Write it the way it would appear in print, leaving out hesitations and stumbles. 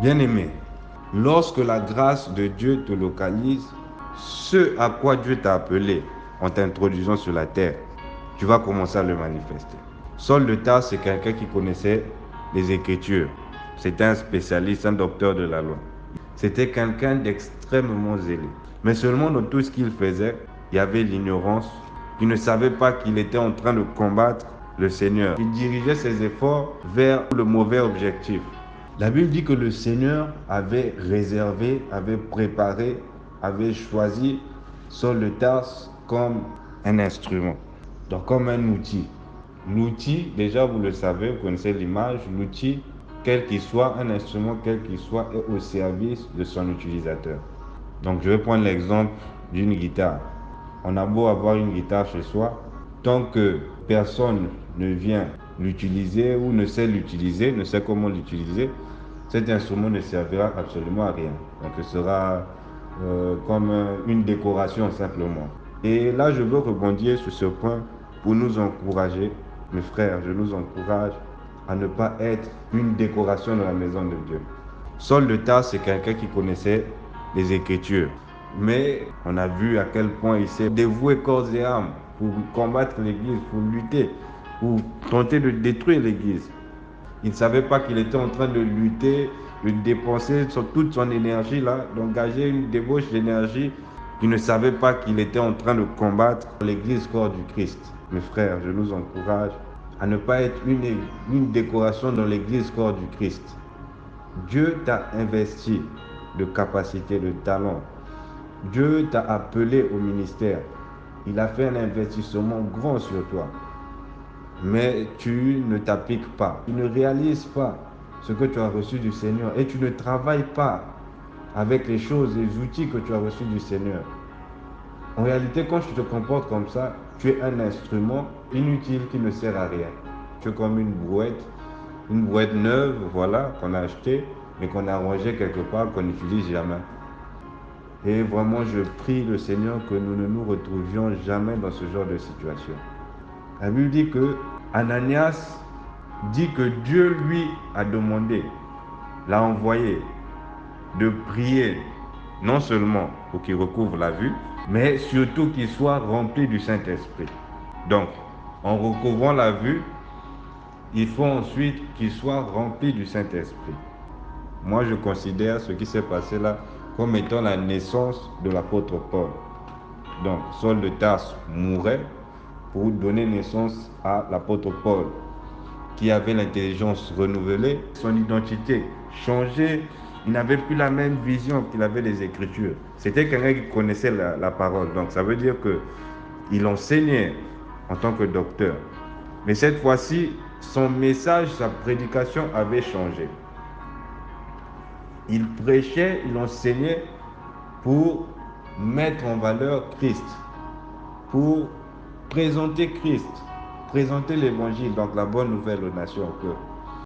Bien-aimé, lorsque la grâce de Dieu te localise, ce à quoi Dieu t'a appelé en t'introduisant sur la terre, tu vas commencer à le manifester. Saul de Tarse, c'est quelqu'un qui connaissait les Écritures. C'était un spécialiste, un docteur de la loi. C'était quelqu'un d'extrêmement zélé. Mais seulement dans tout ce qu'il faisait, il y avait l'ignorance. Il ne savait pas qu'il était en train de combattre le Seigneur. Il dirigeait ses efforts vers le mauvais objectif. La Bible dit que le Seigneur avait réservé, avait préparé, avait choisi Saul de Tarse comme un instrument, donc comme un outil. L'outil, déjà vous le savez, vous connaissez l'image, l'outil, quel qu'il soit, un instrument quel qu'il soit, est au service de son utilisateur. Donc je vais prendre l'exemple d'une guitare. On a beau avoir une guitare chez soi, tant que personne ne vient l'utiliser ou ne sait l'utiliser, ne sait comment l'utiliser, cet instrument ne servira absolument à rien. Donc ce sera comme une décoration simplement. Et là, je veux rebondir sur ce point pour nous encourager, mes frères, je nous encourage à ne pas être une décoration dans la maison de Dieu. Saul de Tarse, c'est quelqu'un qui connaissait les Écritures. Mais on a vu à quel point il s'est dévoué corps et âme pour combattre l'Église, pour lutter, pour tenter de détruire l'Église. Il ne savait pas qu'il était en train de lutter, de dépenser toute son énergie là, d'engager une débauche d'énergie. Il ne savait pas qu'il était en train de combattre l'Église corps du Christ. Mes frères, je nous encourage à ne pas être une décoration dans l'Église corps du Christ. Dieu t'a investi de capacités, de talents. Dieu t'a appelé au ministère. Il a fait un investissement grand sur toi. Mais tu ne t'appliques pas. Tu ne réalises pas ce que tu as reçu du Seigneur et tu ne travailles pas avec les choses, les outils que tu as reçus du Seigneur. En réalité, quand tu te comportes comme ça, tu es un instrument inutile qui ne sert à rien. Tu es comme une brouette neuve, voilà, qu'on a achetée, mais qu'on a rangée quelque part, qu'on n'utilise jamais. Et vraiment, je prie le Seigneur que nous ne nous retrouvions jamais dans ce genre de situation. La Bible dit que Ananias dit que Dieu lui a demandé, l'a envoyé de prier non seulement pour qu'il recouvre la vue, mais surtout qu'il soit rempli du Saint-Esprit. Donc, en recouvrant la vue, il faut ensuite qu'il soit rempli du Saint-Esprit. Moi, je considère ce qui s'est passé là comme étant la naissance de l'apôtre Paul. Donc, Saul de Tarse mourait pour donner naissance à l'apôtre Paul, qui avait l'intelligence renouvelée, son identité changée. Il n'avait plus la même vision qu'il avait des Écritures. C'était quelqu'un qui connaissait la parole. Donc ça veut dire qu'il enseignait en tant que docteur. Mais cette fois-ci, son message, sa prédication avait changé. Il prêchait, il enseignait pour mettre en valeur Christ, pour présenter Christ, présenter l'évangile, donc la bonne nouvelle aux nations, que